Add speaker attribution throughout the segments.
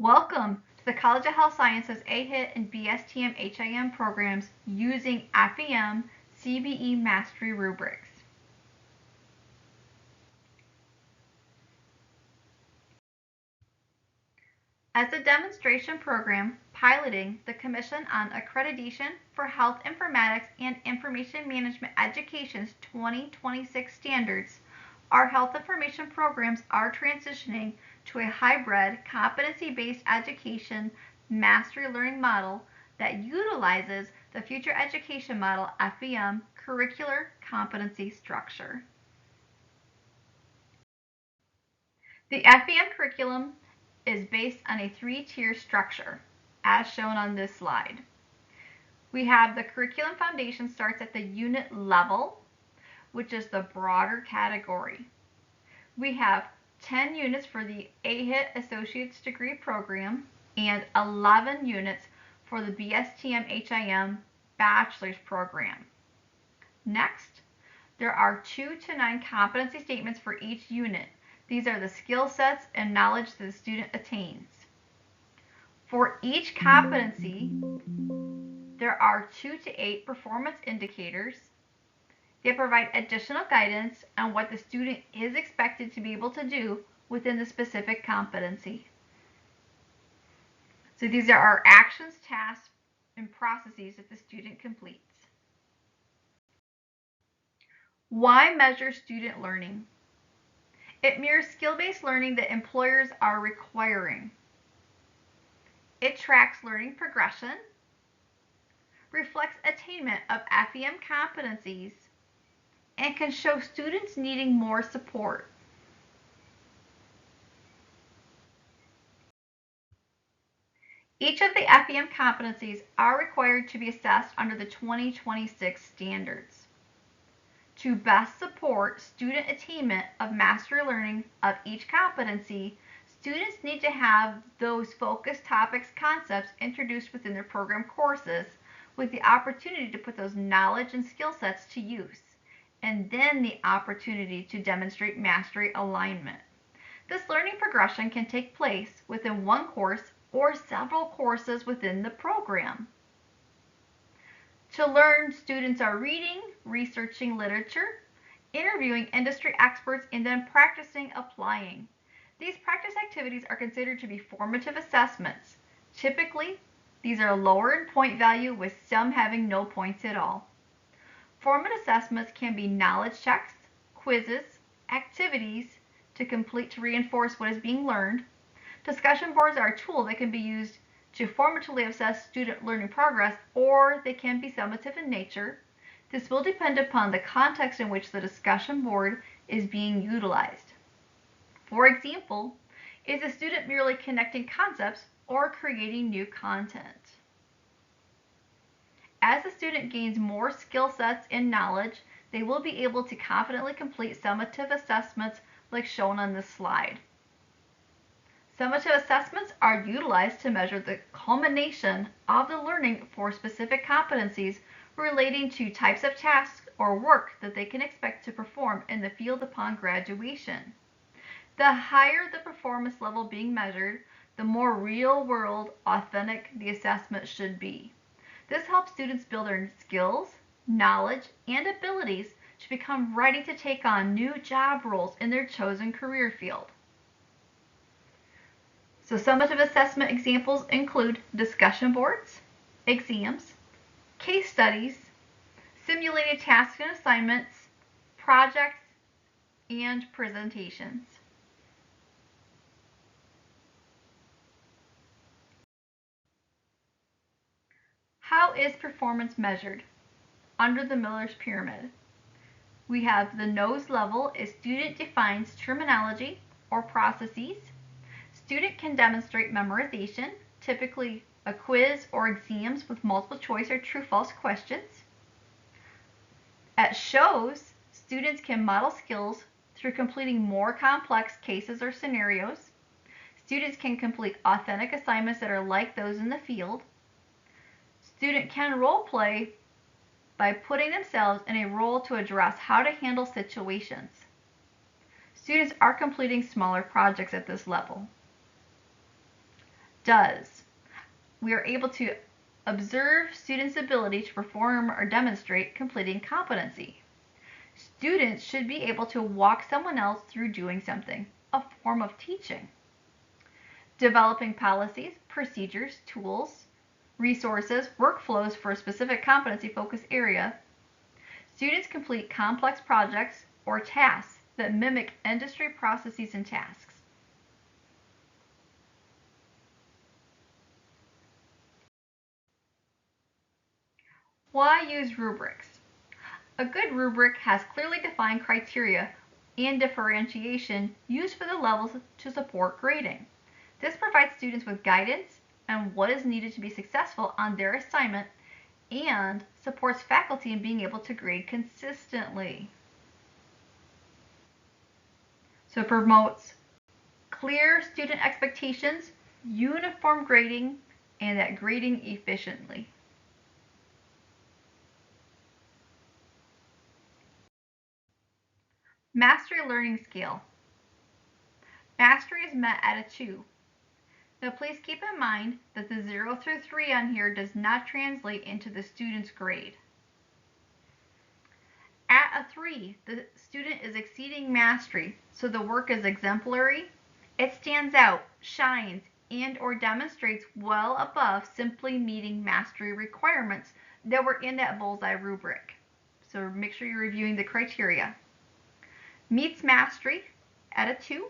Speaker 1: Welcome to the College of Health Sciences AHIT and BSTM HIM programs using FEM CBE Mastery Rubrics. As a demonstration program piloting the Commission on Accreditation for Health Informatics and Information Management Education's 2026 standards, our health information programs are transitioning to a hybrid competency-based education mastery learning model that utilizes the Future Education Model FEM curricular competency structure. The FEM curriculum is based on a three-tier structure, as shown on this slide. We have the curriculum foundation starts at the unit level, which is the broader category. We have 10 units for the AHIT Associate's Degree Program and 11 units for the BSTM HIM Bachelor's Program. Next, there are 2 to 9 competency statements for each unit. These are the skill sets and knowledge that the student attains. For each competency, there are 2 to 8 performance indicators. They provide additional guidance on what the student is expected to be able to do within the specific competency. So these are our actions, tasks, and processes that the student completes. Why measure student learning? It mirrors skill-based learning that employers are requiring. It tracks learning progression, reflects attainment of FEM competencies, and can show students needing more support. Each of the FEM competencies are required to be assessed under the 2026 standards. To best support student attainment of mastery learning of each competency, students need to have those focused topics concepts introduced within their program courses with the opportunity to put those knowledge and skill sets to use, and then the opportunity to demonstrate mastery alignment. This learning progression can take place within one course or several courses within the program. To learn, students are reading, researching literature, interviewing industry experts, and then practicing applying. These practice activities are considered to be formative assessments. Typically, these are lower in point value, with some having no points at all. Formative assessments can be knowledge checks, quizzes, activities to complete to reinforce what is being learned. Discussion boards are a tool that can be used to formatively assess student learning progress, or they can be summative in nature. This will depend upon the context in which the discussion board is being utilized. For example, is a student merely connecting concepts or creating new content? As the student gains more skill sets and knowledge, they will be able to confidently complete summative assessments like shown on this slide. Summative assessments are utilized to measure the culmination of the learning for specific competencies relating to types of tasks or work that they can expect to perform in the field upon graduation. The higher the performance level being measured, the more real-world authentic the assessment should be. This helps students build their skills, knowledge, and abilities to become ready to take on new job roles in their chosen career field. So summative assessment examples include discussion boards, exams, case studies, simulated tasks and assignments, projects, and presentations. How is performance measured? Under the Miller's Pyramid, we have the nose level is student defines terminology or processes. Student can demonstrate memorization, typically a quiz or exams with multiple choice or true-false questions. At shows, students can model skills through completing more complex cases or scenarios. Students can complete authentic assignments that are like those in the field. Student can role play by putting themselves in a role to address how to handle situations. Students are completing smaller projects at this level. Does. We are able to observe students' ability to perform or demonstrate completing competency. Students should be able to walk someone else through doing something, a form of teaching. Developing policies, procedures, tools, resources, workflows for a specific competency focus area. Students complete complex projects or tasks that mimic industry processes and tasks. Why use rubrics? A good rubric has clearly defined criteria and differentiation used for the levels to support grading. This provides students with guidance on what is needed to be successful on their assignment and supports faculty in being able to grade consistently. So it promotes clear student expectations, uniform grading, and that grading efficiently. Mastery learning scale. Mastery is met at a 2. Now please keep in mind that the 0 through 3 on here does not translate into the student's grade. At a 3, the student is exceeding mastery, so the work is exemplary. It stands out, shines, and or demonstrates well above simply meeting mastery requirements that were in that bullseye rubric. So make sure you're reviewing the criteria. Meets mastery at a 2.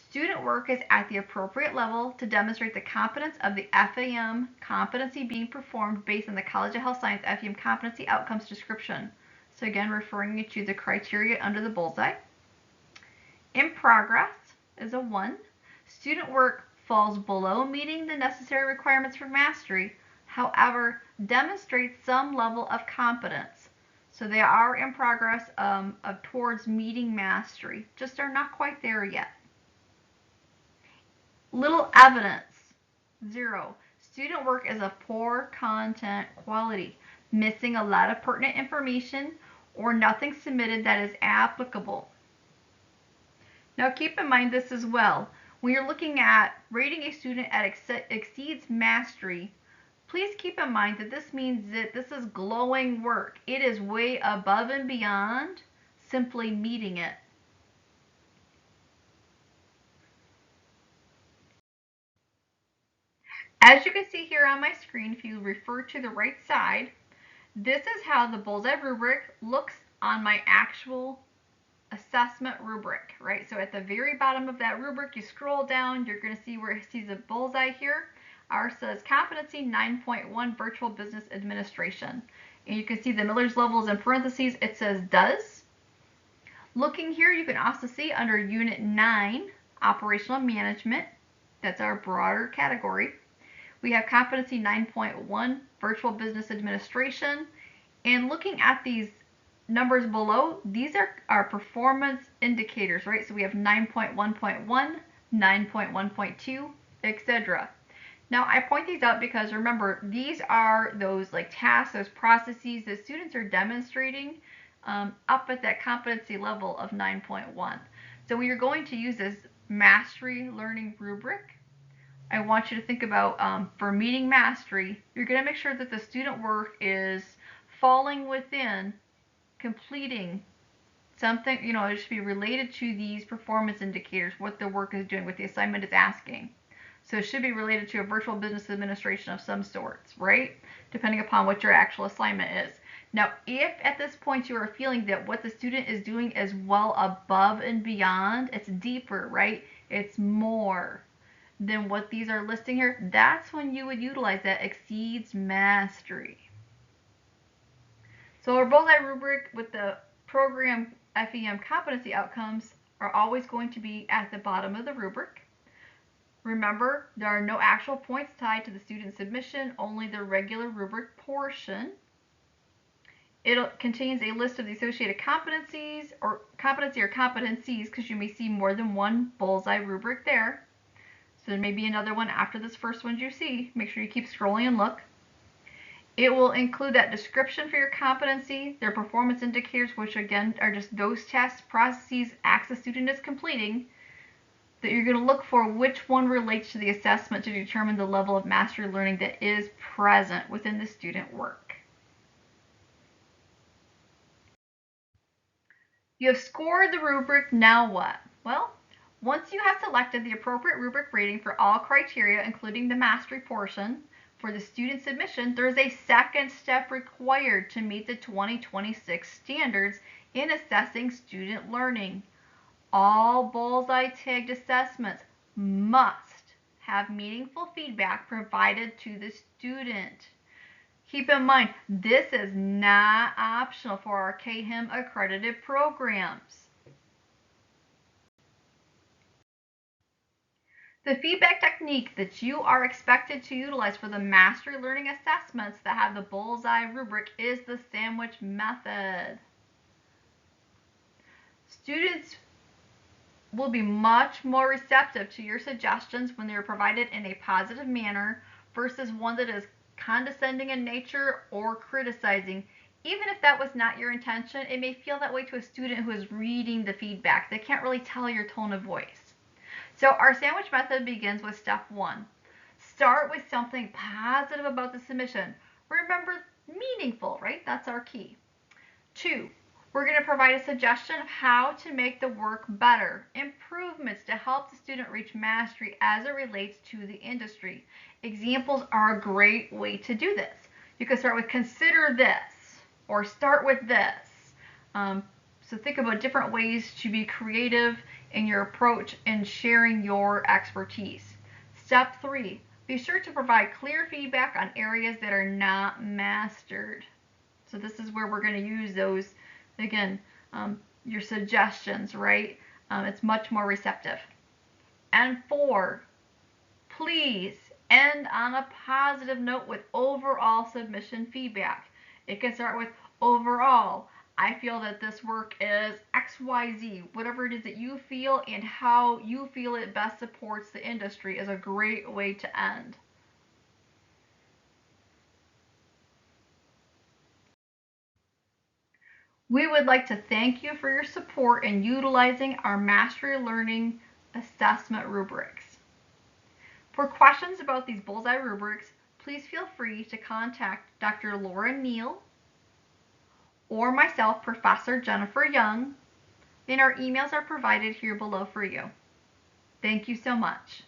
Speaker 1: Student work is at the appropriate level to demonstrate the competence of the FEM competency being performed based on the College of Health Science FEM competency outcomes description. So again, referring you to the criteria under the bullseye. In progress is a 1. Student work falls below meeting the necessary requirements for mastery, however, demonstrates some level of competence. So they are in progress towards meeting mastery, just are not quite there yet. Little evidence, 0. Student work is of poor content quality, missing a lot of pertinent information or nothing submitted that is applicable. Now keep in mind this as well. When you're looking at rating a student at exceeds mastery, please keep in mind that this means that this is glowing work. It is way above and beyond simply meeting it. As you can see here on my screen, if you refer to the right side, this is how the bullseye rubric looks on my actual assessment rubric, right? So at the very bottom of that rubric, you scroll down, you're going to see where it sees a bullseye here. Ours says Competency 9.1 Virtual Business Administration. And you can see the Miller's levels in parentheses, it says does. Looking here, you can also see under Unit 9, Operational Management, that's our broader category. We have Competency 9.1 Virtual Business Administration. And looking at these numbers below, these are our performance indicators, right? So we have 9.1.1, 9.1.2, etc. Now I point these out because remember, these are those like tasks, those processes that students are demonstrating up at that competency level of 9.1. So when you're going to use this mastery learning rubric, I want you to think about for meeting mastery, you're going to make sure that the student work is falling within completing something, it should be related to these performance indicators, what the work is doing, what the assignment is asking. So it should be related to a virtual business administration of some sorts, right? Depending upon what your actual assignment is. Now, if at this point you are feeling that what the student is doing is well above and beyond, it's deeper, right? It's more than what these are listing here, that's when you would utilize that exceeds mastery. So our bullseye rubric with the program FEM competency outcomes are always going to be at the bottom of the rubric. Remember, there are no actual points tied to the student submission, only the regular rubric portion. It contains a list of the associated competencies or competencies because you may see more than one bullseye rubric there. So there may be another one after this first one you see. Make sure you keep scrolling and look. It will include that description for your competency, their performance indicators, which again are just those tests, processes, acts the student is completing. that you're going to look for which one relates to the assessment to determine the level of mastery learning that is present within the student work. You have scored the rubric, now what? Well, once you have selected the appropriate rubric rating for all criteria, including the mastery portion, for the student submission, there is a second step required to meet the 2026 standards in assessing student learning. All bullseye tagged assessments must have meaningful feedback provided to the student. Keep in mind, this is not optional for our CAHIM accredited programs. The feedback technique that you are expected to utilize for the mastery learning assessments that have the bullseye rubric is the sandwich method. Students will be much more receptive to your suggestions when they are provided in a positive manner versus one that is condescending in nature or criticizing. Even if that was not your intention, it may feel that way to a student who is reading the feedback. They can't really tell your tone of voice. So our sandwich method begins with step 1. Start with something positive about the submission. Remember, meaningful, right? That's our key. 2, we're going to provide a suggestion of how to make the work better, improvements to help the student reach mastery as it relates to the industry. Examples are a great way to do this. You can start with consider this or start with this. So think about different ways to be creative in your approach and sharing your expertise. Step 3, be sure to provide clear feedback on areas that are not mastered. So this is where we're going to use those, again, your suggestions, right? It's much more receptive. And 4, please end on a positive note with overall submission feedback. It can start with overall, I feel that this work is XYZ, whatever it is that you feel and how you feel it best supports the industry is a great way to end. We would like to thank you for your support in utilizing our Mastery Learning Assessment Rubrics. For questions about these bullseye rubrics, please feel free to contact Dr. Laura Neal or myself, Professor Jennifer Young, and our emails are provided here below for you. Thank you so much.